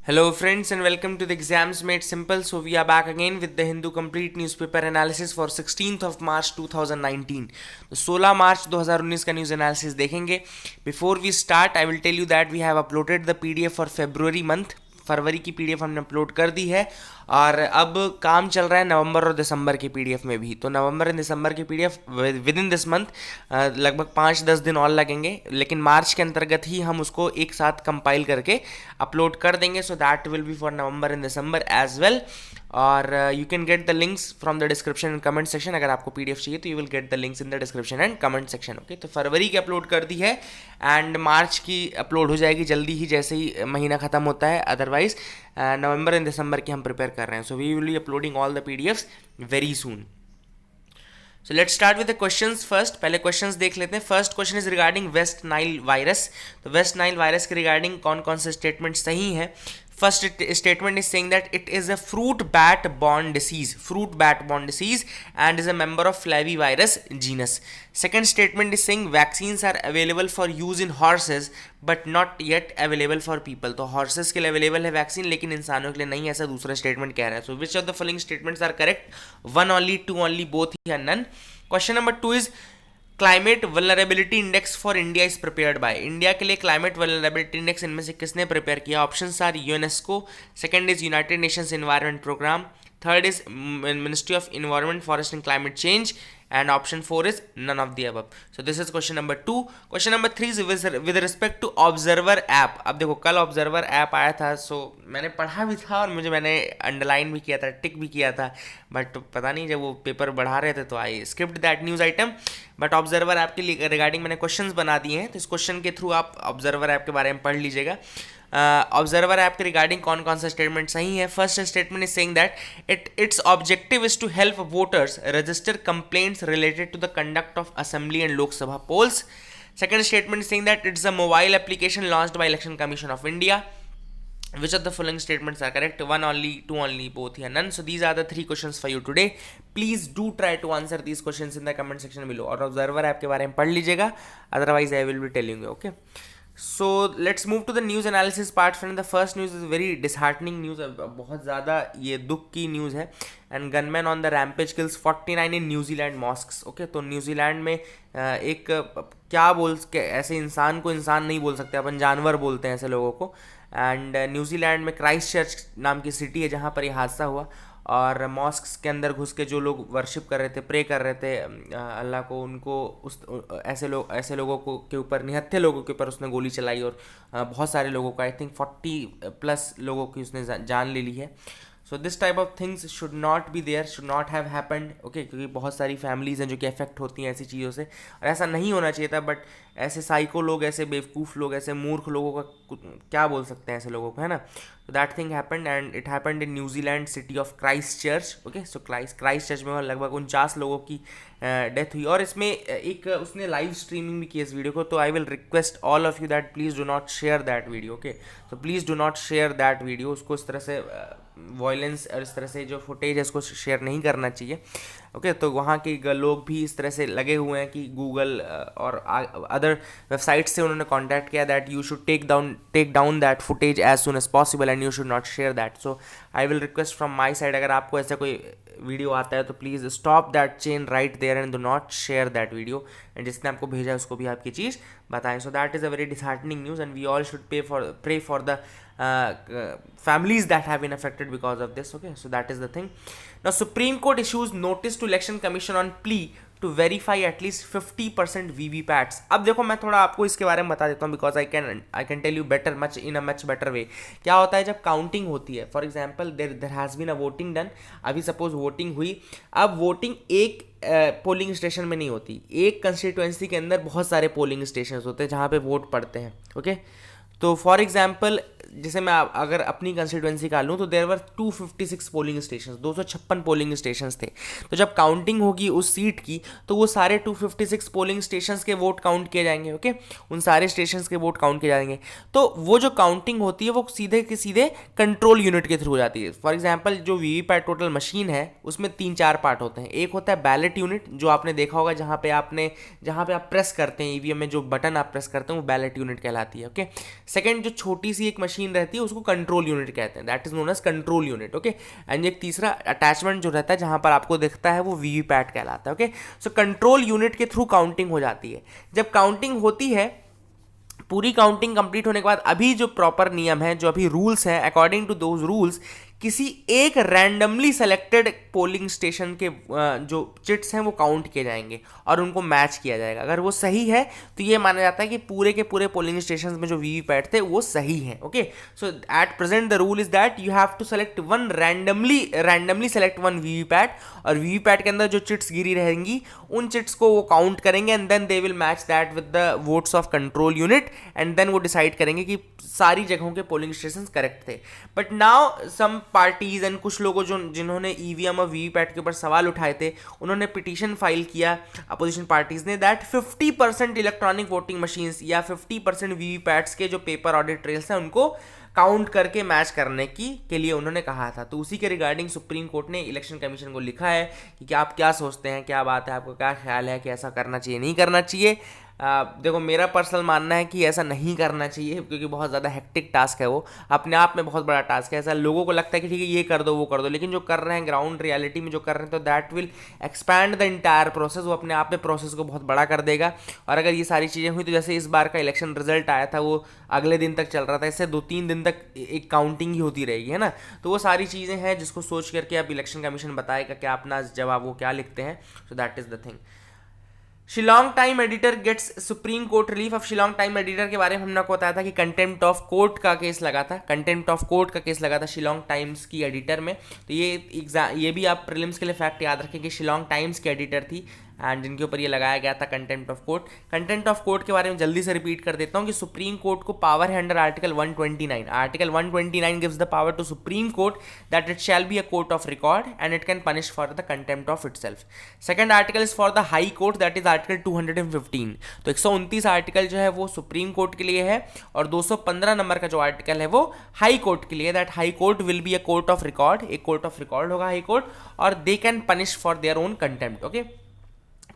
Hello friends and welcome to the Exams Made Simple. So we are back again with the Hindu Complete Newspaper Analysis for 16th of March 2019. तो 16 March 2019 का news analysis देखेंगे. Before we start I will tell you that we have uploaded the PDF for February month. फरवरी की PDF हमने upload कर दी है और अब काम चल रहा है नवंबर और दिसंबर की पीडीएफ में भी. तो नवंबर एंड दिसंबर की PDF with in this month लगभग 5-10 दिन और लगेंगे, लेकिन मार्च के अंतर्गत ही हम उसको एक साथ कंपाइल करके अपलोड कर देंगे. So that will be for November and December as well. और you can get the links from the description and comment section. अगर आपको पीडीएफ चाहिए तो you will get the links in the description and comment section. Okay, तो फरवरी की upload कर दी है एंड मार्च की अपलोड हो जाएगी जल्दी ही जैसे ही महीना खत्म होता है. अदरवाइज नवंबर एंड दिसंबर की हम प्रिपेयर कर रहे हैं. So we will be uploading all the PDFs very soon. So let's start with the questions first. पहले क्वेश्चंस देख लेते हैं. First question is regarding West Nile virus. तो वेस्ट नाइल वायरस के रिगार्डिंग कौन कौन से स्टेटमेंट सही है. First statement is saying that it is a fruit bat borne disease and is a member of flavivirus genus. Second statement is saying vaccines are available for use in horses but not yet available for people. तो horses के लिए available है vaccine लेकिन इंसानों के लिए नहीं, ऐसा दूसरा स्टेटमेंट कह रहा है. So which of the following statements are correct? One only, two only, both या none. Question number 2 is climate vulnerability index for India is prepared by. India के लिए क्लाइमेट वल्नरेबिलिटी इंडेक्स इनमें से किसने प्रिपेयर किया. Options are UNESCO, second is United Nations Environment Programme, third is Ministry of Environment Forest and Climate Change, and option 4 is none of the above. So this is question number 2. Question number 3 is with respect to observer app. अब देखो कल observer app आया था, so मैंने पढ़ा भी था और मैंने अंडरलाइन भी किया था, टिक भी किया था, बट पता नहीं जब वो पेपर बढ़ा रहे थे तो I skipped that news item. But observer app के लिए रिगार्डिंग मैंने क्वेश्चंस बना दिए हैं, तो इस क्वेश्चन के थ्रू आप ऑब्जर्वर ऐप के बारे में पढ़ लीजिएगा. ऑब्जर्वर ऐप के रिगार्डिंग कौन कौन सा स्टेटमेंट सही है. First statement is saying that its objective is to help voters register complaints related to the conduct of assembly and Lok Sabha polls. Second statement is saying that it's a mobile application launched by Election Commission of India. Which of the following statements are correct? One only, two only, both या none. So these are the 3 questions for you today. Please do try to answer these questions in the comment section below. और observer app के बारे में पढ़ लीजिएगा, otherwise I will be telling you. Okay. So let's move to the news analysis part. Friend, the first news is very disheartening news. बहुत ज़्यादा ये दुख की न्यूज़ है. And gunman on the rampage kills 49 in New Zealand mosques. Okay, तो New Zealand में एक क्या बोल के ऐसे इंसान को इंसान नहीं बोल सकते अपन, जानवर बोलते हैं ऐसे लोगों को. एंड न्यूजीलैंड में क्राइस्ट चर्च नाम की सिटी है जहाँ पर ये हादसा हुआ और मॉस्क्स के अंदर घुस के जो लोग वर्शिप कर रहे थे, प्रे कर रहे थे अल्लाह को, उनको उस ऐसे लोगों को के ऊपर, निहत्थे लोगों के ऊपर उसने गोली चलाई और बहुत सारे लोगों को, आई थिंक 40+ लोगों की उसने जान ले ली है. So this type of things should not be there, should not have happened. Okay, क्योंकि बहुत सारी फैमिलीज़ हैं जो कि अफेक्ट होती हैं ऐसी चीज़ों से और ऐसा नहीं होना चाहिए था. बट ऐसे साइको लोग, ऐसे बेवकूफ़ लोग, ऐसे मूर्ख लोगों का क्या बोल सकते हैं ऐसे लोगों को, है ना. तो that thing happened and it happened in New Zealand city of Christ church. Okay, so Christ church में लगभग 49 लोगों की डेथ हुई और इसमें एक उसने लाइव स्ट्रीमिंग भी की इस वीडियो को. तो I will request all of you that please do not share that video. Okay, तो please do not share that video. उसको इस तरह से वॉयलेंस और इस तरह से जो फुटेज है इसको शेयर नहीं करना चाहिए. ओके, तो वहाँ के लोग भी इस तरह से लगे हुए हैं कि गूगल और अदर वेबसाइट से उन्होंने कांटेक्ट किया that you should take down that footage as soon as possible and you should not share that. So I will request from my side, अगर आपको ऐसा कोई वीडियो आता है तो please stop that chain right there and do not share that video. And जिसने आपको भेजा है उसको भी आपकी चीज़ बताएं. So that is a very disheartening news and we all should pray for the families that have been affected because of this. Okay, so that is the thing. Now Supreme Court issues notice to Election Commission on plea to verify at least 50% VVPATs. अब देखो मैं थोड़ा आपको इसके बारे में बता देता हूँ because I can tell you better much in a much better way. क्या होता है जब काउंटिंग होती है, for example there has been a voting done. अभी सपोज वोटिंग हुई, अब वोटिंग एक पोलिंग स्टेशन में नहीं होती, एक कंस्टिट्यूएंसी के अंदर बहुत सारे पोलिंग स्टेशन होते हैं जहाँ पे वोट पड़ते हैं. ओके, तो फॉर एग्जाम्पल जैसे मैं अगर अपनी कंस्टिट्यूएंसी का लूँ तो there were 256 polling station, 256 polling station थे. तो जब काउंटिंग होगी उस सीट की तो वो सारे 256 पोलिंग स्टेशन के वोट काउंट किए जाएंगे. ओके, उन सारे स्टेशन के वोट काउंट किए जाएंगे. तो वो जो काउंटिंग होती है वो सीधे के सीधे कंट्रोल यूनिट के थ्रू हो जाती है. फॉर एग्जाम्पल जो वीवीपैट टोटल मशीन है उसमें 3-4 पार्ट होते हैं. एक होता है बैलेट यूनिट, जो आपने देखा होगा जहाँ पे आप प्रेस करते हैं ईवीएम में, जो बटन आप प्रेस करते हैं वो बैलेट यूनिट कहलाती है. ओके, सेकंड जो छोटी सी एक मशीन रहती है उसको कंट्रोल यूनिट कहते हैं, that is known as control unit, okay. And एक तीसरा अटैचमेंट जो रहता है जहां पर आपको दिखता है वो वीवीपैट कहलाता है, ओके। सो कंट्रोल यूनिट के थ्रू काउंटिंग हो जाती है। जब काउंटिंग होती है, पूरी काउंटिंग कंप्लीट होने के बाद अभी जो प्रॉपर नियम है, जो अभी रूल्स हैं, अकॉर्डिंग टू दोज रूल्स किसी एक रैंडमली सेलेक्टेड पोलिंग स्टेशन के जो चिट्स हैं वो काउंट किए जाएंगे और उनको मैच किया जाएगा। अगर वो सही है तो ये माना जाता है कि पूरे के पूरे पोलिंग स्टेशन में जो वीवीपैट थे वो सही हैं, okay. So at present the rule is that you have to select one randomly select one VVPAT, और वीवीपैट के अंदर जो चिट्स गिरी रहेंगी उन चिट्स को वो काउंट करेंगे and then they will match that with the votes of control unit and then वो डिसाइड करेंगे कि सारी जगहों के पोलिंग स्टेशन करेक्ट थे। But now some parties and कुछ लोगों जिन्होंने ईवीएम और वीवीपैट के ऊपर सवाल उठाए थे, उन्होंने पिटीशन फाइल किया अपोजिशन पार्टीज ने, दैट 50% इलेक्ट्रॉनिक वोटिंग मशीन्स या 50% वीवीपैट्स के जो पेपर ऑडिट ट्रेल्स हैं उनको काउंट करके मैच करने के लिए उन्होंने कहा था। तो उसी के रिगार्डिंग सुप्रीम कोर्ट ने इलेक्शन कमीशन को लिखा है कि आप क्या सोचते हैं, क्या बात है, आपको क्या ख्याल है कि ऐसा करना चाहिए नहीं करना चाहिए। देखो मेरा पर्सनल मानना है कि ऐसा नहीं करना चाहिए, क्योंकि बहुत ज़्यादा हेक्टिक टास्क है, वो अपने आप में बहुत बड़ा टास्क है। ऐसा लोगों को लगता है कि ठीक है ये कर दो वो कर दो, लेकिन जो कर रहे हैं ग्राउंड रियलिटी में जो कर रहे हैं तो that will expand the entire process, वो अपने आप में प्रोसेस को बहुत बड़ा कर देगा। और अगर ये सारी चीज़ें हुई तो जैसे इस बार का इलेक्शन रिजल्ट आया था वो अगले दिन तक चल रहा था, इससे 2-3 दिन तक एक काउंटिंग ही होती रहेगी, है ना। तो वो सारी चीज़ें हैं जिसको सोच करके अब इलेक्शन कमीशन बताएगा कि अपना जवाब वो क्या लिखते हैं। So that is the thing. Shillong Time editor gets Supreme Court relief. अब शिलोंग टाइम एडिटर के बारे में हमने आपको बताया था कि कंटेम्प्ट ऑफ कोर्ट का केस लगा था, कंटेम्प्ट ऑफ कोर्ट का केस लगा था शिलोंग टाइम्स की एडिटर में। तो ये भी आप प्रीलिम्स के लिए फैक्ट याद रखें कि शिलोंग टाइम्स की एडिटर थी एंड जिनके ऊपर ये लगाया गया था contempt of court. Contempt of court के बारे में जल्दी से रिपीट कर देता हूँ कि सुप्रीम कोर्ट को पावर है under article 129। Article 129 gives the power to Supreme Court that it shall be a court of record and it can punish for the contempt of itself. Second article is for the High Court, that is article 215। तो 129 article जो है वो supreme court के लिए है और 215 number का जो आर्टिकल है वो हाई कोर्ट के लिए, that high court will be a court of record, एक कोर्ट ऑफ रिकॉर्ड होगा हाई कोर्ट, और they can punish for their own contempt, okay.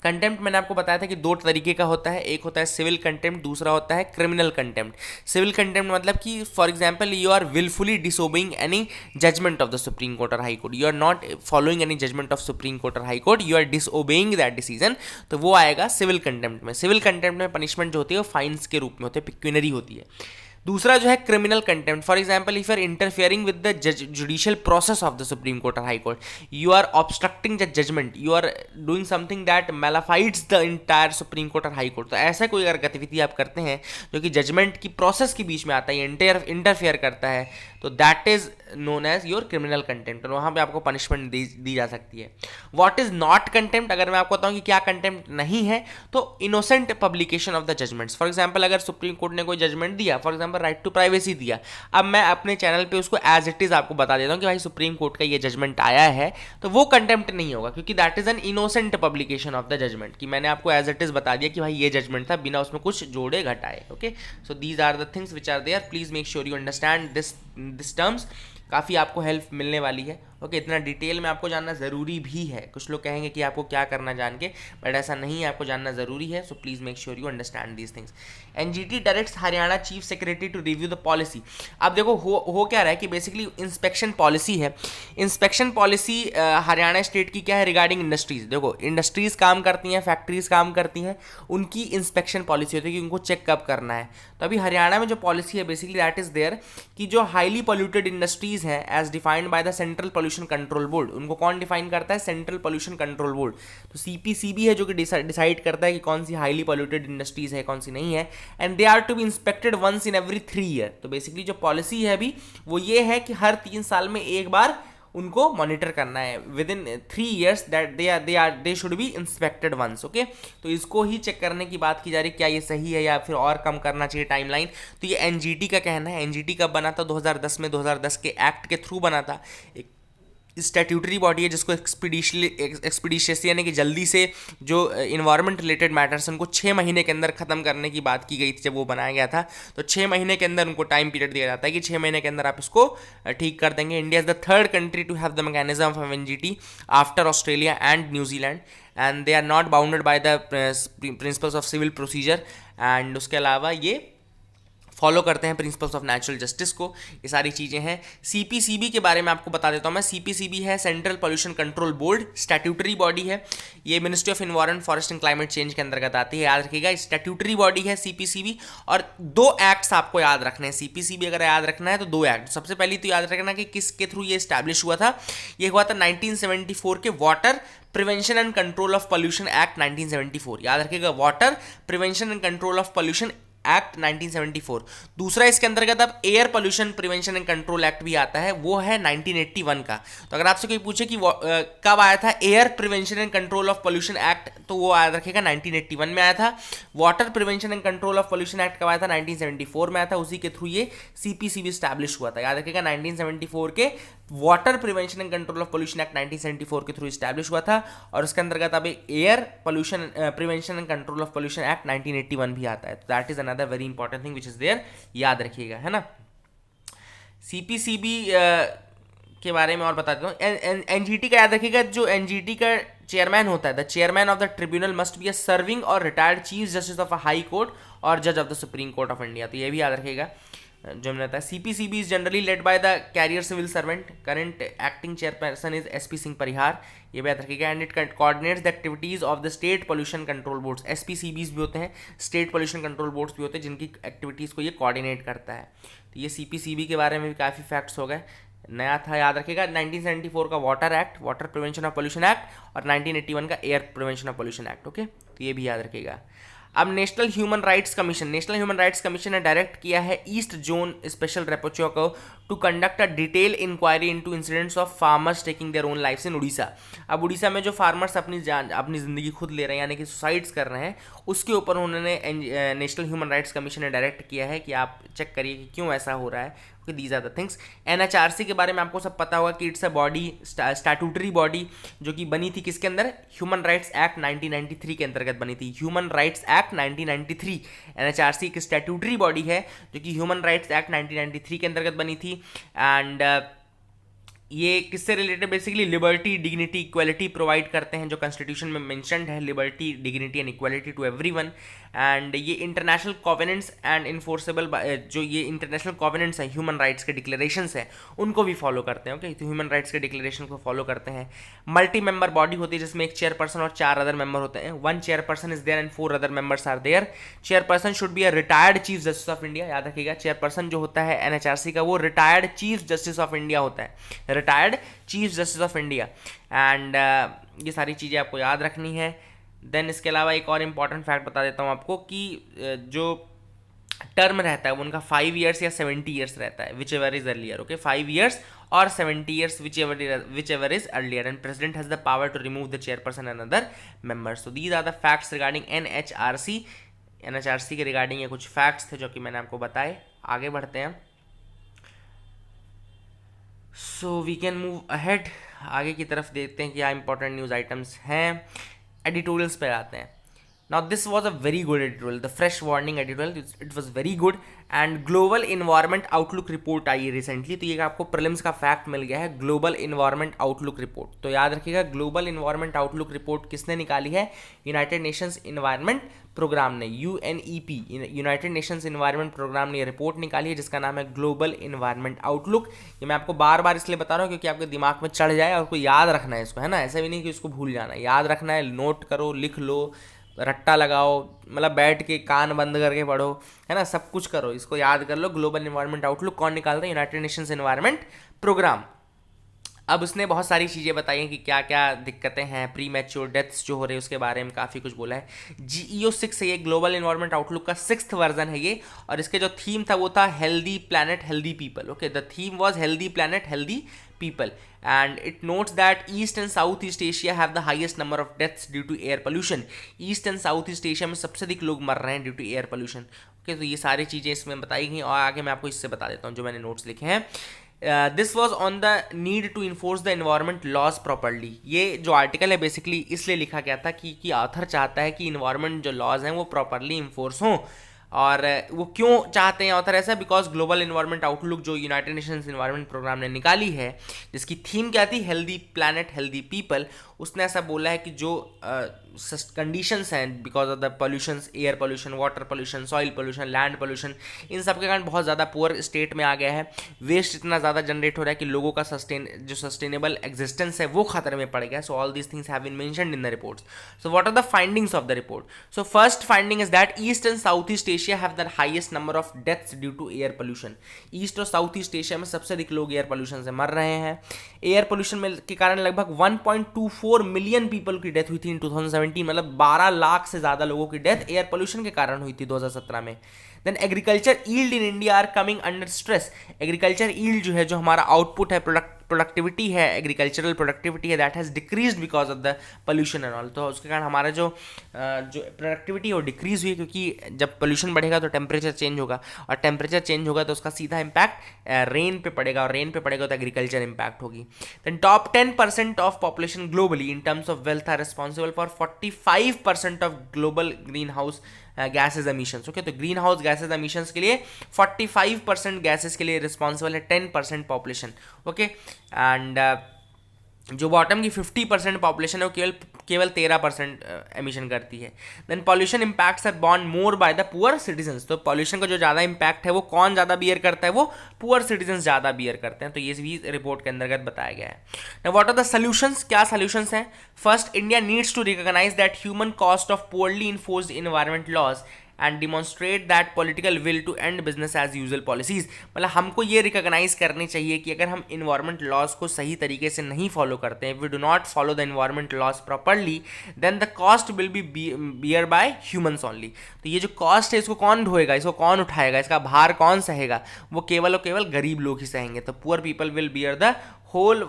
Contempt मैंने आपको बताया था कि 2 तरीके का होता है, एक होता है सिविल कंटेम्प्ट, दूसरा होता है क्रिमिनल कंटेम्प्ट। सिविल कंटेम्प्ट मतलब कि for example you are wilfully disobeying any judgement of the Supreme Court और high court, you are not following any judgement of Supreme Court और high court, you are disobeying that decision, तो वो आएगा civil contempt में। Civil contempt में punishment जो होती है वो फाइन्स के रूप में होती है, पिक्यूनरी होती है। दूसरा जो है criminal contempt, for example if you are interfering with the judicial process of the Supreme Court और high court, you are obstructing the judgement, you are doing something that malafides the entire Supreme Court और high court. तो ऐसा कोई अगर गतिविधि आप करते हैं जो कि जजमेंट की प्रोसेस के बीच में आता है, इंटरफेयर करता है, तो that is known as your criminal contempt, और वहाँ पे आपको पनिशमेंट दी जा सकती है। व्हाट इज नॉट कंटेम्प्ट, अगर मैं आपको बताऊँ कि क्या कंटेम्प्ट नहीं है, तो innocent publication of the judgments. For example अगर सुप्रीम कोर्ट ने कोई जजमेंट दिया, for example right to privacy दिया, अब मैं अपने चैनल पे उसको एज इट इज आपको बता देता हूँ कि भाई सुप्रीम कोर्ट का ये जजमेंट आया है, तो वो कंटेम्प्ट नहीं होगा, क्योंकि that is an innocent publication of the judgment, कि मैंने आपको एज इट इज बता दिया कि भाई ये जजमेंट था बिना उसमें कुछ जोड़े घटाए, okay. So these are the things which are there, please make sure you understand this terms, काफ़ी आपको हेल्प मिलने वाली है, ओके। इतना डिटेल में आपको जानना ज़रूरी भी है, कुछ लोग कहेंगे कि आपको क्या करना जान के, बट ऐसा नहीं है, आपको जानना ज़रूरी है। So please make sure you understand these things. NGT directs Haryana chief secretary to review the policy. अब देखो हो क्या रहा है कि बेसिकली इंस्पेक्शन पॉलिसी है, इंस्पेक्शन पॉलिसी हरियाणा स्टेट की क्या है रिगार्डिंग इंडस्ट्रीज़। देखो इंडस्ट्रीज़ काम करती हैं, फैक्ट्रीज़ काम करती हैं, उनकी इंस्पेक्शन पॉलिसी होती है कि उनको चेक कब करना है। तो अभी हरियाणा में जो पॉलिसी है बेसिकली दैट इज़ देयर कि जो हाईली पोल्यूटेड इंडस्ट्रीज़ हैं as defined by the central pollution control board, उनको कौन डिफाइन करता है, सेंट्रल पोल्यूशन कंट्रोल बोर्ड। तो सीपीसीबी है जो कि डिसाइड करता है कि कौन सी हाईली पोल्यूटेड इंडस्ट्रीज़ है कौन सी नहीं है, and they are to be inspected once in every 3 year. तो बेसिकली जो पॉलिसी है अभी वो ये है कि हर 3 साल में एक बार उनको मॉनिटर करना है, within 3 years that they should be inspected once, okay. तो इसको ही चेक करने की बात की जा रही है, क्या ये सही है या फिर और कम करना चाहिए टाइमलाइन। तो ये एनजीटी का कहना है। एनजीटी कब बना था, 2010 में, 2010 के एक्ट के थ्रू बना था। एक स्टैट्यूटरी बॉडी है जिसको एक्सपीडिशियसली यानी कि जल्दी से जो इन्वायरमेंट रिलेटेड मैटर्स उनको 6 महीने के अंदर ख़त्म करने की बात की गई थी जब वो बनाया गया था। तो 6 महीने के अंदर उनको टाइम पीरियड दिया जाता है कि 6 महीने के अंदर आप इसको ठीक कर देंगे। India is the 3rd country to have the mechanism of NGT after Australia and New Zealand, and they are not bounded by the principles of civil procedure. And उसके अलावा ये फॉलो करते हैं प्रिंसिपल्स ऑफ नेचुरल जस्टिस को। ये सारी चीज़ें हैं। सीपीसीबी के बारे में आपको बता देता हूँ मैं। सीपीसीबी है central pollution control board, statutory body है। ये ministry of Environment, Forest and Climate change के अंतर्गत आती है, याद रखिएगा। स्टैट्यूटरी बॉडी है सीपीसीबी। और 2 एक्ट्स आपको याद रखने हैं। सीपीसीबी अगर याद रखना है तो 2 एक्ट। सबसे पहले तो याद रखना कि किसके थ्रू ये स्टैब्लिश हुआ था। ये हुआ था 1974 के water prevention and control of pollution act 1974। याद रखिएगा, water prevention and control of pollution act 1974। दूसरा इसके अंतर्गत अब air pollution prevention and control act भी आता है, वो है 1981 का। तो अगर आपसे कोई पूछे कि कब आया था air prevention and control of pollution act, तो वो याद रखेगा 1981 में आया था। Water prevention and control of pollution act कब आया था? 1974 में आया था। उसी के थ्रू ये सीपीसीबी स्टैब्लिश हुआ था। याद रखेगा 1974 के water prevention and control of pollution act 1974 के थ्रू स्टैब्लिश हुआ था। और उसके अंतर्गत अब air pollution prevention and control of pollution act 1981 भी आता है। तो that is another very important thing which is there, याद रखिएगा, है ना। सीपीसीबी के बारे में और बता देता हूँ। एनजीटी का याद रखिएगा, जो एनजीटी का चेयरमैन होता है, the chairman of the tribunal must be a serving और retired chief justice of a high court और जज of the Supreme Court of India. तो ये भी याद रखिएगा जो मैंने बताया। CPCB is generally led by the career civil servant. Current acting chairperson is SP Singh Parihar, ये भी याद रखिएगा। And it coordinates the activities of the state pollution control boards. SPCBs भी होते हैं, स्टेट पोल्यूशन कंट्रोल बोर्ड्स भी होते हैं, जिनकी एक्टिविटीज़ को ये कोऑर्डिनेट करता है। तो ये सीपीसीबी के बारे में भी काफ़ी फैक्ट्स हो गए। नया था, याद रखिएगा। 1974 का water act, water prevention of pollution act, और 1981 का air prevention of pollution act. Okay, तो ये भी याद रखिएगा। अब नेशनल ह्यूमन राइट्स कमीशन ने डायरेक्ट किया है ईस्ट जोन स्पेशल रेपोचो को to conduct a detail inquiry into incidents of farmers taking their own lifes in Orissa. अब उड़ीसा में जो फार्मर्स अपनी ज़िंदगी खुद ले रहे हैं, यानी कि सुसाइड्स कर रहे हैं, उसके ऊपर उन्होंने नेशनल ह्यूमन राइट्स कमीशन ने डायरेक्ट किया है कि आप चेक करिए कि क्यों ऐसा हो रहा है। These are the things. NHRC के बारे में आपको सब पता होगा कि it's a body, statutory body, जो कि बनी थी किसके अंदर? ह्यूमन राइट्स एक्ट 1993 के अंतर्गत बनी थी। ह्यूमन राइट्स एक्ट 1993 एनएचआरसी एक स्टैट्यूटरी बॉडी है जो कि ह्यूमन राइट्स एक्ट 1993 के अंतर्गत बनी थी। एंड ये किससे related? Basically liberty, dignity, equality provide करते हैं, जो कॉन्स्टिट्यूशन में मेंशन्ड है, liberty, dignity and equality to everyone. And ये इंटरनेशनल कॉवेनेंट्स एंड इन्फोर्सेबल, जो ये इंटरनेशनल कॉवेनेंट्स हैं, ह्यूमन राइट्स के डिक्लेरेशंस हैं, उनको भी फॉलो करते हैं। ओके, तो ह्यूमन राइट्स के डिक्लेरेशन को फॉलो करते हैं। मल्टी मेंबर बॉडी होती है जिसमें एक चेयरपर्सन और 4 अदर मेंबर होते हैं। 1 chairperson is there and 4 other members are there. Chairperson should be a retired chief justice of India. याद रखिएगा, चेयरपर्सन जो होता है एनएचआरसी का, वो retired chief justice of India होता है, retired chief justice of India. And ये सारी चीज़ें आपको याद रखनी है। देन इसके अलावा एक और इम्पॉर्टेंट फैक्ट बता देता हूँ आपको कि जो टर्म रहता है वो उनका 5 ईयर्स या 70 ईयर्स रहता है, whichever is earlier. Okay, 5 years और 70 years, whichever is earlier. And president has the power to remove the chairperson and other members. So these are the facts regarding NHRC के regarding ये कुछ facts थे जो कि मैंने आपको बताए। आगे बढ़ते हैं। So we can move ahead, आगे की तरफ देखते हैं क्या इंपॉर्टेंट न्यूज़ आइटम्स हैं। एडिटोरियल्स पे आते हैं। Now this was a very good editorial, the fresh warning editorial, it was very good. And global environment outlook report आई है रिसेंटली, तो ये आपको प्रीलिम्स का फैक्ट मिल गया है, ग्लोबल इन्वायरमेंट आउटलुक रिपोर्ट। तो याद रखिएगा, ग्लोबल इन्वायरमेंट आउटलुक रिपोर्ट किसने निकाली है? यूनाइटेड नेशंस इन्वायरमेंट प्रोग्राम ने, UNEP, United Nations environment programme ने ये रिपोर्ट निकाली है जिसका नाम है ग्लोबल इन्वायरमेंट आउटलुक। ये मैं आपको बार बार इसलिए बता रहा हूँ क्योंकि आपके दिमाग में चढ़ जाए और आपको याद रखना है इसको, है ना। ऐसा भी नहीं कि इसको भूल जाना है, याद रखना है, नोट करो, लिख लो, रट्टा लगाओ, मतलब बैठ के कान बंद करके पढ़ो, है ना, सब कुछ करो, इसको याद कर लो। ग्लोबल इन्वायरमेंट आउटलुक कौन निकालता है? United Nations environment programme. अब उसने बहुत सारी चीज़ें बताई हैं कि क्या क्या दिक्कतें हैं, प्री मैच्योर डेथ्स जो हो रहे हैं उसके बारे में काफ़ी कुछ बोला है। GEO 6 है ये, ग्लोबल इन्वायरमेंट आउटलुक का 6th वर्जन है ये, और इसके जो थीम था वो था healthy planet healthy people. Okay, the theme was healthy planet healthy people, and it notes that east and south east Asia have the highest number of deaths due to air pollution. East and south east Asia में सबसे अधिक लोग मर रहे हैं due to air pollution. Okay, तो ये सारी चीज़ें इसमें बताई गई, और आगे मैं आपको इससे बता देता हूँ जो मैंने नोट्स लिखे हैं। This was on the need to enforce the environment laws properly. ये जो आर्टिकल है बेसिकली इसलिए लिखा गया था कि ऑथर चाहता है कि इन्वायरमेंट जो लॉज हैं वो प्रॉपरली इन्फोर्स हों। और वो क्यों चाहते हैं ऑथर ऐसा? बिकॉज ग्लोबल इन्वायरमेंट आउटलुक जो यूनाइटेड नेशंस इन्वायरमेंट प्रोग्राम ने निकाली है, जिसकी थीम क्या थी? Healthy planet healthy people. उसने ऐसा बोला है कि जो कंडीशंस हैं because of the pollution, air pollution, water pollution, soil pollution, land pollution, इन सब के कारण बहुत ज़्यादा पुअर स्टेट में आ गया है। वेस्ट इतना ज़्यादा जनरेट हो रहा है कि लोगों का सस्टेनेबल एग्जिस्टेंस है वो खतरे में पड़ गया। So all these things have been mentioned in the reports. So what are the findings of the report? So first finding is that east and south east Asia have the highest number of deaths due to air pollution. East और south east Asia में सबसे अधिक लोग air pollution से मर रहे हैं। Air pollution में के कारण लगभग 1.24 मिलियन पीपल की डेथ हुई थी इन 2017, मतलब 12 लाख से ज़्यादा लोगों की डेथ एयर पोल्यूशन के कारण हुई थी 2017 में। Then agriculture yield in India are coming under stress. Agriculture yield जो है, जो हमारा आउटपुट है, प्रोडक्टिविटी है, एग्रीकल्चरल प्रोडक्टिविटी है, that has decrease because of the pollution and all. तो उसके कारण हमारा जो प्रोडक्टिविटी है वो डिक्रीज हुई, क्योंकि जब पोल्यूशन बढ़ेगा तो टेम्परेचर चेंज होगा, और टेम्परेचर चेंज होगा तो उसका सीधा इम्पैक्ट रेन पे पड़ेगा, और रेन पे पड़ेगा तो एग्रीकल्चर इम्पैक्ट होगी। Then top 10% of population globally in terms of wealth are responsible for 45% of global green house gases emissions. Okay, तो ग्रीन हाउस गैसेज एमिशंस के लिए 45% गैसेज के लिए रिस्पॉन्सिबल है 10% पॉपुलेशन। ओके, एंड जो बॉटम की 50% population है वो केवल 13% एमिशन करती है। Then pollution impacts are born more by the poor citizens. तो पॉल्यूशन का जो ज़्यादा इम्पैक्ट है वो कौन ज़्यादा बियर करता है? वो पुअर सिटीजन्स ज़्यादा बियर करते हैं। तो ये भी रिपोर्ट के अंतर्गत बताया गया है। Now what are the solutions? क्या सॉल्यूशंस हैं? First, India needs to recognise that human cost of poorly enforced environment laws and demonstrate that political will to end business as usual policies. मतलब हमको ये रिकॉग्नाइज करनी चाहिए कि अगर हम इन्वायरमेंट लॉज को सही तरीके से नहीं फॉलो करते हैं, we do not follow the environment laws properly, then the cost will be bear by humans only. तो ये जो कॉस्ट है इसको कौन ढोएगा, इसको कौन उठाएगा, इसका भार कौन सहेगा? वो केवल और केवल गरीब लोग ही सहेंगे। तो poor people will bear the whole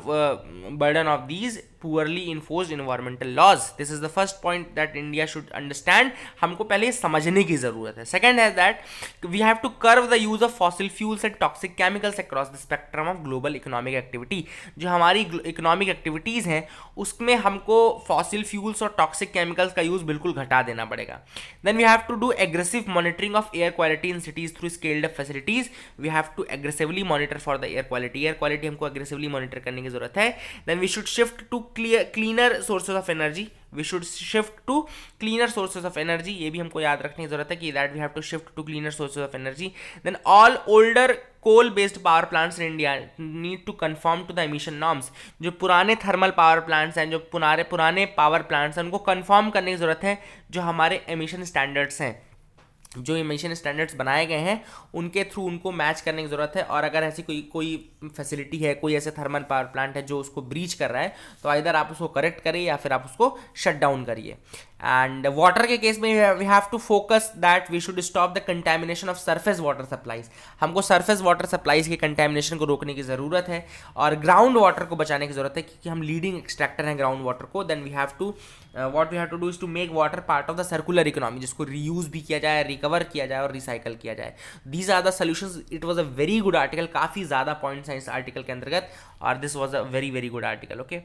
burden of these poorly enforced environmental laws. This is the first point that India should understand. हमको पहले समझने की ज़रूरत है. Second है that we have to curb the use of fossil fuels and toxic chemicals across the spectrum of global economic activity. जो हमारी economic activities हैं उसमें हमको fossil fuels और toxic chemicals का use बिल्कुल घटा देना पड़ेगा. Then we have to do aggressive monitoring of air quality in cities through scaled up facilities. We have to aggressively monitor for the air quality. Air quality हमको aggressively monitor करने की जरूरत है. Then we should shift to cleaner sources of energy. We should shift to cleaner sources of energy. ये भी हमको याद रखने की जरूरत है कि that we have to shift to cleaner sources of energy. Then all older coal-based power plants in India need to conform to the emission norms. जो पुराने थर्मल पावर प्लांट्स हैं, जो पुराने पावर प्लांट्स हैं, उनको कंफर्म करने की जरूरत है जो हमारे एमिशन स्टैंडर्ड्स हैं. जो इमिशन स्टैंडर्ड्स बनाए गए हैं उनके थ्रू उनको मैच करने की ज़रूरत है. और अगर ऐसी कोई फैसिलिटी है, कोई ऐसे थर्मल पावर प्लांट है जो उसको ब्रीच कर रहा है, तो आइदर आप उसको करेक्ट करिए या फिर आप उसको शट डाउन करिए. एंड वाटर के केस में we have to focus that we should stop the contamination of surface water supplies. हमको सरफेस वाटर सप्लाईज के कंटेमिनेशन को रोकने की ज़रूरत है और ग्राउंड वाटर को बचाने की ज़रूरत है, क्योंकि हम लीडिंग एक्सट्रैक्टर हैं ग्राउंड वाटर को. Then we have to what we have to do is to make water part of the circular economy, जिसको रीयूज भी किया जाए, रिकवर किया जाए और रिसाइकल किया जाए. These are the solutions. It was a very good article. काफ़ी ज़्यादा पॉइंट्स हैं इस आर्टिकल के अंतर्गत और this was a very very good article. Okay,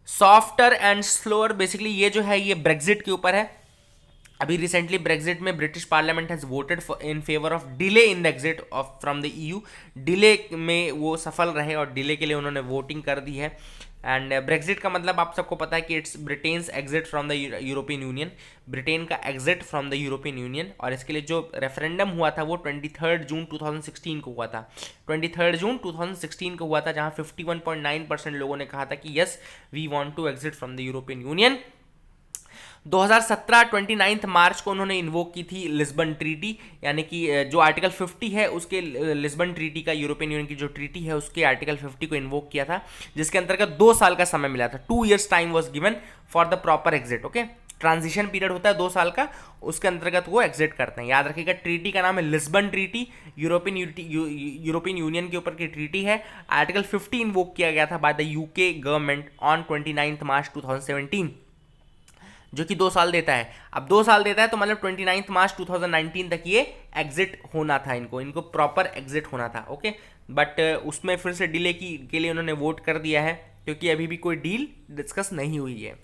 softer and slower, basically ये जो है ये ब्रेग्जिट के ऊपर है. अभी रिसेंटली ब्रेग्जिट में British parliament has voted in favour of delay in the exit of from the EU. Delay में वो सफल रहे और डिले के लिए उन्होंने वोटिंग कर दी है. एंड ब्रेग्जिट का मतलब आप सबको पता है कि it's Britain's exit from the European Union. Britain का exit from the European Union. और इसके लिए जो रेफरेंडम हुआ था वो 23 जून 2016 को हुआ था. 23 जून 2016 को हुआ था, जहां 51.9% लोगों ने कहा था कि yes we want to exit from the European Union. 2017 29 मार्च को उन्होंने इन्वोक की थी लिस्बन ट्रीटी, यानी कि जो आर्टिकल 50 है उसके लिस्बन ट्रीटी का, यूरोपियन यूनियन की जो ट्रीटी है उसके आर्टिकल 50 को इन्वोक किया था, जिसके अंतर्गत 2 साल का समय मिला था. 2 years time was given for the proper exit. Okay, transition period होता है 2 साल का, उसके अंतर्गत वो एग्जिट करते हैं. याद रखिएगा, ट्रीटी का नाम है लिस्बन ट्रीटी, यूरोपियन यूनियन के ऊपर की ट्रीटी है. आर्टिकल 50 इन्वोक किया गया था by the UK government on 29 मार्च 2017, जो कि 2 साल देता है. अब 2 साल देता है तो मतलब 29 मार्च 2019 तक ये एग्जिट होना था, इनको प्रॉपर एग्जिट होना था. ओके, बट उसमें फिर से डिले के लिए उन्होंने वोट कर दिया है, क्योंकि अभी भी कोई डील डिस्कस नहीं हुई है.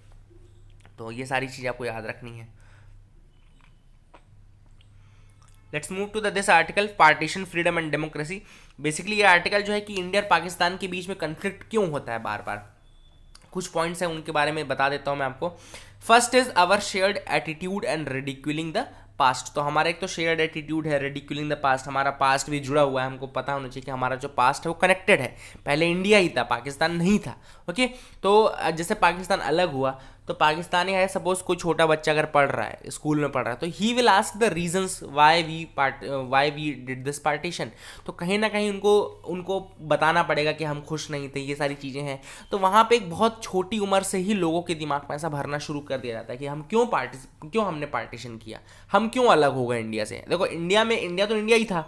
तो ये सारी चीज़ आपको याद रखनी है. Let's move to this article, partition, freedom and democracy. Basically ये आर्टिकल जो है कि इंडिया और पाकिस्तान के बीच में कन्फ्लिक्ट क्यों होता है बार बार. कुछ पॉइंट्स हैं उनके बारे में बता देता हूँ मैं आपको। First is our shared attitude and ridiculing the past. तो हमारा एक तो शेयर्ड एटीट्यूड है, रिडिक्यूलिंग द पास्ट, हमारा पास्ट भी जुड़ा हुआ है, हमको पता होना चाहिए कि हमारा जो पास्ट है वो कनेक्टेड है। पहले इंडिया ही था, पाकिस्तान नहीं था। ओके, तो जैसे पाकिस्तान अलग हुआ तो पाकिस्तानी है, सपोज कोई छोटा बच्चा अगर पढ़ रहा है, स्कूल में पढ़ रहा है, तो he will ask the reasons why we did this partition. तो कहीं ना कहीं उनको बताना पड़ेगा कि हम खुश नहीं थे, ये सारी चीज़ें हैं। तो वहाँ पे एक बहुत छोटी उम्र से ही लोगों के दिमाग में ऐसा भरना शुरू कर दिया जाता है कि हम क्यों हमने पार्टीशन किया, हम क्यों अलग हो गए इंडिया से। देखो इंडिया तो इंडिया ही था,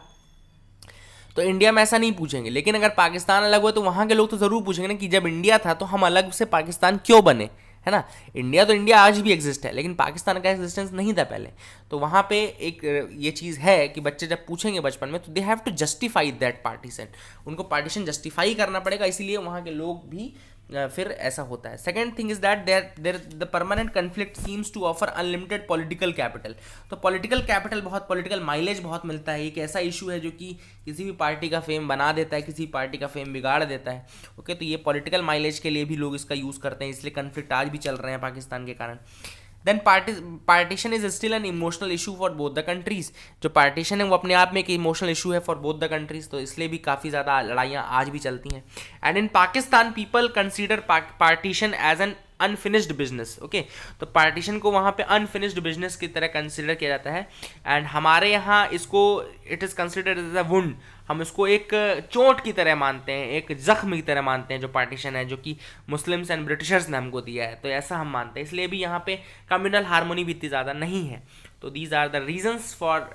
तो इंडिया में ऐसा नहीं पूछेंगे, लेकिन अगर पाकिस्तान अलग हुआ तो वहाँ के लोग तो ज़रूर पूछेंगे ना कि जब इंडिया था तो हम अलग से पाकिस्तान क्यों बने, है ना। इंडिया तो इंडिया आज भी एग्जिस्ट है, लेकिन पाकिस्तान का एग्जिस्टेंस नहीं था पहले। तो वहाँ पे एक ये चीज़ है कि बच्चे जब पूछेंगे बचपन में तो they have to justify that partition, उनको पार्टीशन जस्टिफाई करना पड़ेगा, इसीलिए वहाँ के लोग भी फिर ऐसा होता है। Second thing is that there the permanent conflict seems to offer unlimited political capital. तो पॉलिटिकल कैपिटल बहुत, पॉलिटिकल माइलेज बहुत मिलता है। एक ऐसा इशू है जो कि किसी भी पार्टी का फेम बना देता है, किसी पार्टी का फेम बिगाड़ देता है। ओके, तो ये पॉलिटिकल माइलेज के लिए भी लोग इसका यूज़ करते हैं, इसलिए कन्फ्लिक्ट आज भी चल रहे हैं पाकिस्तान के कारण। Then partition is still an emotional issue for both the countries. जो पार्टीशन है वो अपने आप में एक इमोशनल इशू है फॉर बोथ द कंट्रीज, तो इसलिए भी काफ़ी ज़्यादा लड़ाइयाँ आज भी चलती हैं। And in Pakistan people consider partition as an unfinished business. Okay, तो पार्टीशन को वहाँ पे अनफिनिश्ड बिजनेस की तरह कंसिडर किया जाता है। एंड हमारे यहाँ इसको it is considered as a wound, हम इसको एक चोट की तरह मानते हैं, एक जख्म की तरह मानते हैं जो पार्टीशन है, जो कि मुस्लिम्स एंड ब्रिटिशर्स ने हमको दिया है, तो ऐसा हम मानते हैं। इसलिए भी यहाँ पे कम्युनल हार्मोनी भी इतनी ज़्यादा नहीं है। तो these are the reasons for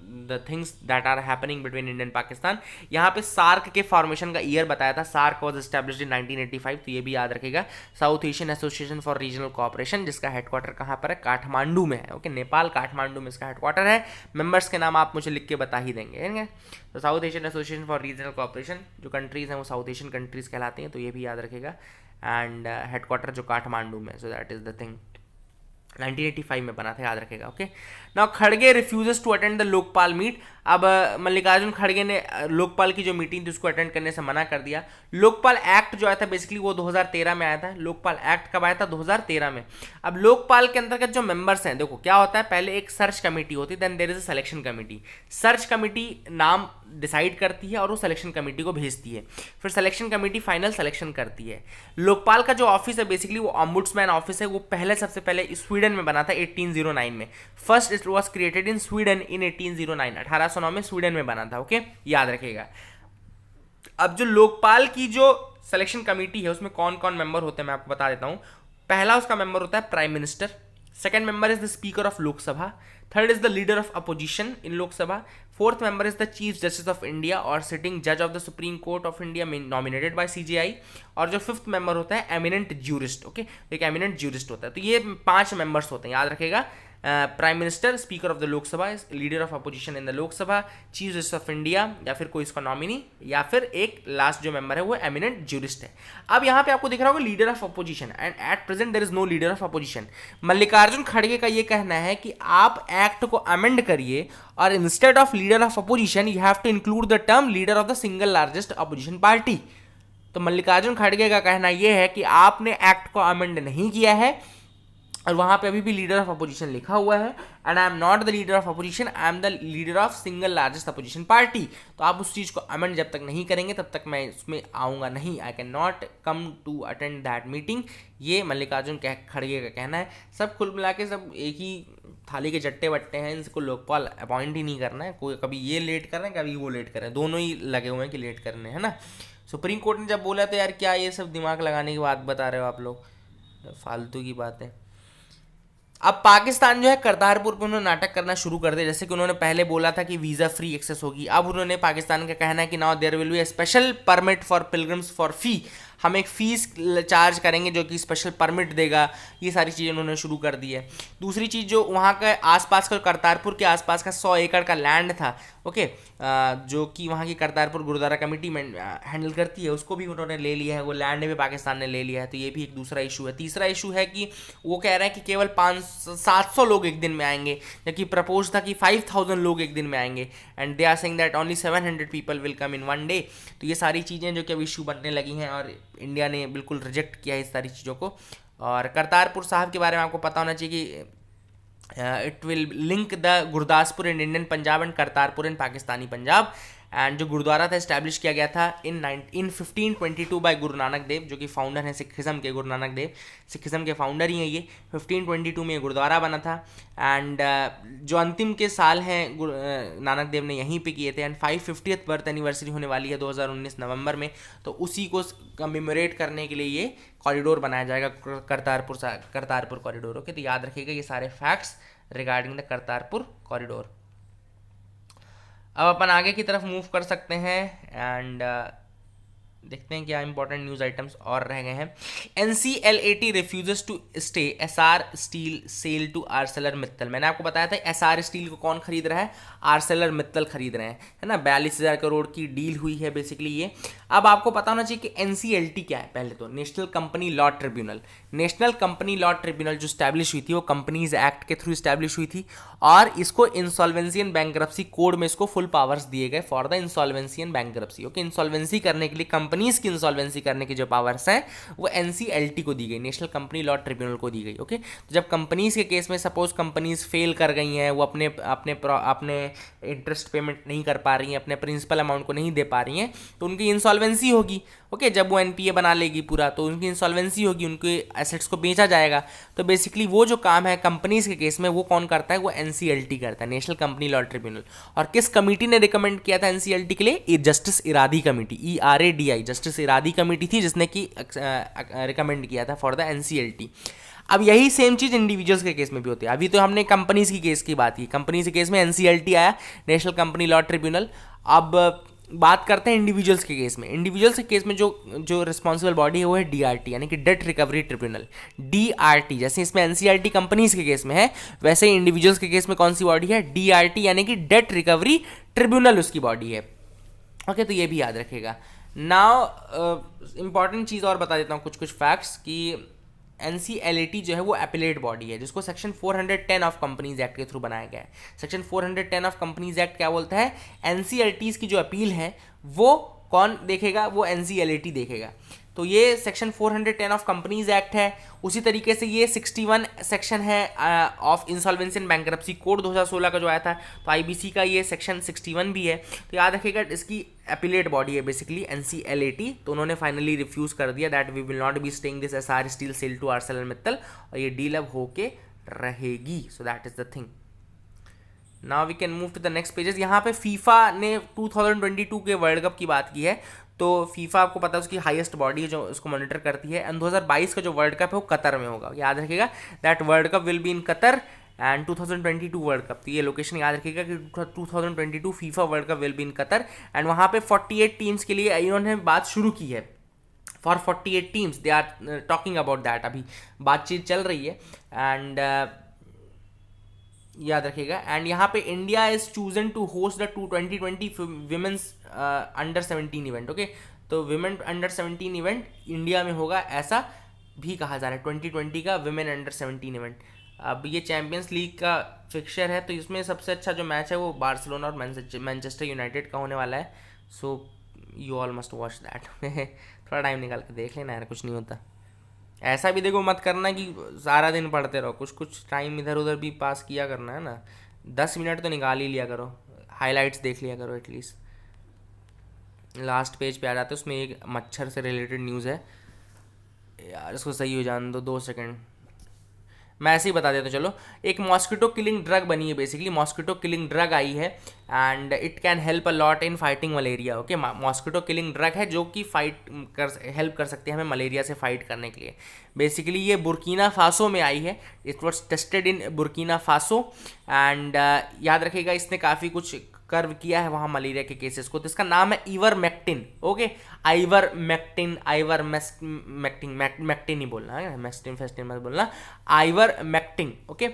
the things that are happening between India and Pakistan. यहाँ पे सार्क के फॉर्मेशन का ईयर बताया था, सार्क वॉज एस्टैब्लिश्ड इन 1985, तो ये भी याद रखेगा। South Asian association for regional cooperation, जिसका हेडक्वार्टर कहाँ पर है, काठमांडू में है। ओके, नेपाल काठमांडू में इसका हेडक्वार्टर है। मेंबर्स के नाम आप मुझे लिख के बता ही देंगे। तो south Asian association for regional cooperation, जो कंट्रीज हैं वो साउथ एशियन कंट्रीज कहलाती हैं, तो ये भी याद रखेगा। एंड हेडक्वार्टर जो काठमांडू में, so that is the thing. 1985 में बना था, याद रखेगा। ओके, नाउ खड़गे refuses to attend the Lokpal meet. अब मल्लिकार्जुन खड़गे ने लोकपाल की जो मीटिंग थी उसको अटेंड करने से मना कर दिया। लोकपाल एक्ट जो आया था बेसिकली वो 2013 में आया था। लोकपाल एक्ट कब आया था, 2013 में। अब लोकपाल के अंतर्गत जो मेंबर्स हैं, देखो क्या होता है, पहले एक सर्च कमेटी होती है, then there is a selection committee. Search committee नाम डिसाइड करती है और वो सिलेक्शन कमेटी को भेजती है, फिर सिलेक्शन कमेटी फाइनल सिलेक्शन करती है। लोकपाल का जो ऑफिस है बेसिकली वो ऑम्बुड्समैन ऑफिस है, वो सबसे पहले स्वीडन में बना था 1809 में। First it was created in Sweden in 1809, 1809 में स्वीडन में बना था। ओके, याद रखिएगा। अब जो लोकपाल की जो सिलेक्शन कमेटी है उसमें कौन कौन मेंबर होते हैं मैं आपको बता देता हूं। पहला उसका मेंबर होता है prime minister, second member is the speaker of Lok Sabha, third is the leader of opposition in Lok Sabha, fourth member is the chief justice of India और सिटिंग जज of the Supreme Court of India nominated by CJI, और जो fifth member होता है eminent jurist. Okay, एक eminent jurist होता है। तो ये 5 मेंबर्स होते हैं, याद रखेगा। Prime minister, speaker of the Lok Sabha, leader of opposition in the Lok Sabha, chief justice of India या फिर कोई इसका नॉमिनी, या फिर एक लास्ट जो मेंबर है वो एमिनेंट ज्यूरिस्ट है। अब यहाँ पे आपको दिख रहा होगा leader of opposition, and at present there is no leader of opposition. Mallikarjun खड़गे का ये कहना है कि आप एक्ट को अमेंड करिए और instead of leader of opposition you have to include the term leader of the single largest opposition party. तो मल्लिकार्जुन खड़गे का कहना यह है कि आपने एक्ट को अमेंड नहीं किया है और वहाँ पे अभी भी लीडर ऑफ अपोजिशन लिखा हुआ है, and I am not the leader of opposition, I am the leader of single largest opposition party. तो आप उस चीज़ को अमेंड जब तक नहीं करेंगे तब तक मैं इसमें आऊँगा नहीं, I can not come to attend that meeting. ये मल्लिकार्जुन खड़गे का कहना है। सब कुल मिला के सब एक ही थाली के चट्टे बट्टे हैं, इनको लोकपाल अपॉइंट ही नहीं करना है, कोई कभी ये लेट कर रहे हैं कभी वो लेट कर रहे हैं, दोनों ही लगे हुए हैं कि लेट करने, है ना। सुप्रीम कोर्ट ने जब बोला तो यार क्या ये सब दिमाग लगाने की बात बता रहे हो आप लोग, फालतू की बात है। अब पाकिस्तान जो है करतारपुर पर उन्होंने नाटक करना शुरू कर दिया। जैसे कि उन्होंने पहले बोला था कि वीज़ा फ्री एक्सेस होगी, अब उन्होंने पाकिस्तान का कहना है कि now there will be a special permit for pilgrims for fee, हम एक फ़ीस चार्ज करेंगे जो कि स्पेशल परमिट देगा। ये सारी चीज़ें उन्होंने शुरू कर दी है। दूसरी चीज़, जो वहाँ का आसपास का, करतारपुर के आसपास का 100 एकड़ का लैंड था, ओके, जो कि वहाँ की करतारपुर गुरुद्वारा कमेटी में हैंडल करती है, उसको भी उन्होंने ले लिया है, वो लैंड भी पाकिस्तान ने ले लिया है। तो ये भी एक दूसरा इशू है। तीसरा इशू है कि वो कह रहे हैं कि केवल 700 लोग एक दिन में आएंगे, जबकि प्रपोज था कि 5000 लोग एक दिन में आएंगे, and they are saying that only 700 people will come in one day. तो ये सारी चीज़ें जो कि अब इशू बनने लगी हैं और इंडिया ने बिल्कुल रिजेक्ट किया है इस सारी चीज़ों को। और करतारपुर साहब के बारे में आपको पता होना चाहिए कि it will link the Gurdaspur in Indian Punjab and Kartarpur in Pakistani Punjab. And जो गुरुद्वारा था इस्टेब्लिश किया गया था इन 1522 बाय गुरु नानक देव, जो कि फाउंडर हैं सिखिज़म के। गुरु नानक देव सिखिज़म के फाउंडर ही हैं ये। 1522 में ये गुरुद्वारा बना था। एंड जो अंतिम के साल हैं नानक देव ने यहीं पे किए थे। एंड 550th बर्थ एनिवर्सरी होने वाली है 2019 नवंबर में, तो उसी को कमेमोरेट करने के लिए ये कॉरिडोर बनाया जाएगा, करतारपुर कॉरिडोर। ओके, तो याद रखिएगा ये सारे facts regarding the Kartarpur corridor. अब अपन आगे की तरफ मूव कर सकते हैं एंड देखते हैं क्या इंपॉर्टेंट न्यूज़ आइटम्स और रह गए हैं। NCLAT refuses to stay SR steel sale to Arcelor Mittal. मैंने आपको बताया था SR स्टील को कौन खरीद रहा है, आर्सेलर मित्तल खरीद रहे हैं, है ना। 42,000 करोड़ की डील हुई है बेसिकली ये। अब आपको पता होना चाहिए कि NCLT क्या है। पहले तो national company law tribunal, national company law tribunal जो स्टैब्लिश हुई थी वो कंपनीज एक्ट के थ्रू स्टैब्लिश हुई थी, और इसको इंसॉल्वेंसी एंड बैंकरप्सी कोड में इसको फुल पावर्स दिए गए for the insolvency and bankruptcy. Okay, insolvency करने के लिए, कंपनीज की इंसॉल्वेंसी करने की जो पावर्स हैं वो NCLT को दी गई, नेशनल कंपनी लॉ ट्रिब्यूनल को दी गई। ओके, तो जब कंपनीज के केस में सपोज कंपनीज फेल कर गई हैं, वो अपने इंटरेस्ट पेमेंट नहीं कर पा रही हैं, अपने प्रिंसिपल अमाउंट को नहीं दे पा रही हैं, तो उनकी इंसॉल्वेंसी होगी। ओके, जब वो NPA बना लेगी पूरा तो उनकी इंसॉल्वेंसी होगी, उनके एसेट्स को बेचा जाएगा। तो बेसिकली वो जो काम है कंपनीज के केस में वो कौन करता है, वो NCLT करता है, नेशनल कंपनी लॉ ट्रिब्यूनल। और किस कमेटी ने रिकमेंड किया था NCLT के लिए? Justice Eradi committee, ERADI, justice Eradi committee थी जिसने की रिकमेंड किया था फॉर द NCLT। अब यही सेम चीज़ इंडिविजुअल्स के केस में भी होती है। अभी तो हमने कंपनीज की केस की बात की, कंपनीज के केस में NCLT आया, नेशनल कंपनी लॉ ट्रिब्यूनल। अब बात करते हैं इंडिविजुअल्स के केस में। इंडिविजुअल्स के केस में जो रिस्पॉन्सिबल बॉडी है वो है DRT, यानी कि डेट रिकवरी ट्रिब्यूनल, DRT। जैसे इसमें NCLT कंपनीज के केस में है, वैसे ही इंडिविजुअल्स के केस में कौन सी बॉडी है? DRT, यानी कि डेट रिकवरी ट्रिब्यूनल उसकी बॉडी है। ओके, तो ये भी याद रखेगा। नाउ इंपॉर्टेंट चीज़ और बता देता हूँ, कुछ फैक्ट्स कि NCLAT जो है वो एपिलेट बॉडी है, जिसको सेक्शन 410 ऑफ कंपनीज एक्ट के थ्रू बनाया गया है। सेक्शन 410 ऑफ कंपनीज एक्ट क्या बोलता है? NCLTs की जो अपील है वो कौन देखेगा? वो NCLAT देखेगा। तो ये सेक्शन 410 ऑफ कंपनीज एक्ट है। उसी तरीके से ये 61 सेक्शन है of insolvency and bankruptcy code 2016 का जो आया था, तो IBC का ये सेक्शन 61 भी है। तो याद रखिएगा इसकी एपिलेट बॉडी है बेसिकली NCLAT। तो उन्होंने फाइनली रिफ्यूज कर दिया that we will not be staying this SR steel sale to Arcelor Mittal, और ये डील अब होके रहेगी। So that is the thing. Now we can move to the next pages. यहाँ पे फीफा ने 2022 के वर्ल्ड कप की बात की है। तो फीफा आपको पता है उसकी हाईएस्ट बॉडी है जो उसको मॉनिटर करती है। एंड 2022 का जो वर्ल्ड कप है वो कतर में होगा, याद रखिएगा। That world cup will be in Qatar and 2022 world cup. तो ये लोकेशन याद रखिएगा कि 2022 FIFA world cup will be in Qatar. And वहाँ पे 48 टीम्स के लिए इन्होंने बात शुरू की है। For 48 teams they are talking about that. अभी बातचीत चल रही है एंड याद रखिएगा। एंड यहाँ पे India is chosen to host the 2020 women's under 17 event. Okay, तो विमेन अंडर 17 इवेंट इंडिया में होगा, ऐसा भी कहा जा रहा है। 2020 का विमेन अंडर 17 इवेंट। अब ये चैंपियंस लीग का फिक्सचर है, तो इसमें सबसे अच्छा जो मैच है वो बार्सिलोना और मैनचेस्टर यूनाइटेड का होने वाला है। So you all must watch that. थोड़ा टाइम निकाल के देख लेना यार, कुछ नहीं होता। ऐसा भी देखो मत करना कि सारा दिन पढ़ते रहो, कुछ टाइम इधर उधर भी पास किया करना है ना। 10 मिनट तो निकाल ही लिया करो, हाइलाइट्स देख लिया करो एटलीस्ट। लास्ट पेज पे आ जाते हैं, उसमें एक मच्छर से रिलेटेड न्यूज़ है यार, इसको सही हो जाने दो 2 सेकंड, मैं ऐसे ही बता देता हूँ। चलो, एक मॉस्किटो किलिंग ड्रग बनी है बेसिकली, मॉस्किटो किलिंग ड्रग आई है and it can help a lot in fighting malaria. Okay, mosquito killing drug है जो कि हेल्प कर सकती है हमें मलेरिया से फाइट करने के लिए। बेसिकली ये बुर्किना फासो में आई है, it was tested in Burkina Faso and याद रखिएगा इसने काफ़ी कुछ कर्व किया है वहाँ मलेरिया के केसेस को। तो इसका नाम है इवरमेक्टिन। ओके, आइवरमेक्टिन, मैक्टिन ही बोलना है, मेस्टिन फेस्टिन मत बोलना, आइवरमेक्टिन। Okay,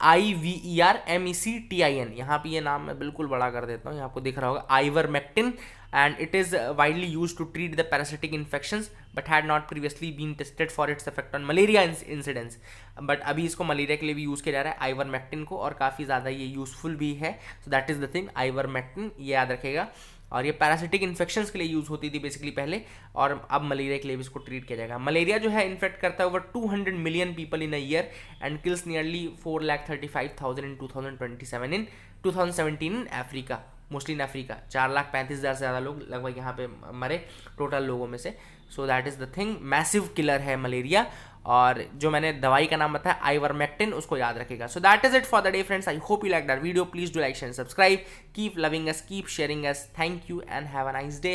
IVERMECTIN। यहाँ पे ये नाम मैं बिल्कुल बड़ा कर देता हूँ, यहाँ आपको दिख रहा होगा, ivermectin. And it is widely use to treat the parasitic infections but had not previously been tested for its effect on malaria incidents. But अभी इसको मलेरिया के लिए भी यूज़ किया जा रहा है आइवरमेक्टिन को, और काफ़ी ज़्यादा ये यूजफुल भी है। सो that is the thing, ivermectin, ये याद रखेगा। और ये पैरासिटिक इन्फेक्शंस के लिए यूज़ होती थी बेसिकली पहले, और अब मलेरिया के लिए भी इसको ट्रीट किया जाएगा। मलेरिया जो है इन्फेक्ट करता है over 200 million people in a year and kills nearly 4,35,000 in 2017 in Africa, mostly in Africa. 4,35,000 से ज़्यादा लोग लगभग यहाँ पे मरे टोटल लोगों में से। सो that is the thing, massive killer है मलेरिया। और जो मैंने दवाई का नाम बताया आइवरमेक्टिन, उसको याद रखेगा। सो that is it for the day friends. I hope you like that video. Please do like share subscribe, keep loving us, keep sharing us. Thank you and have a nice day.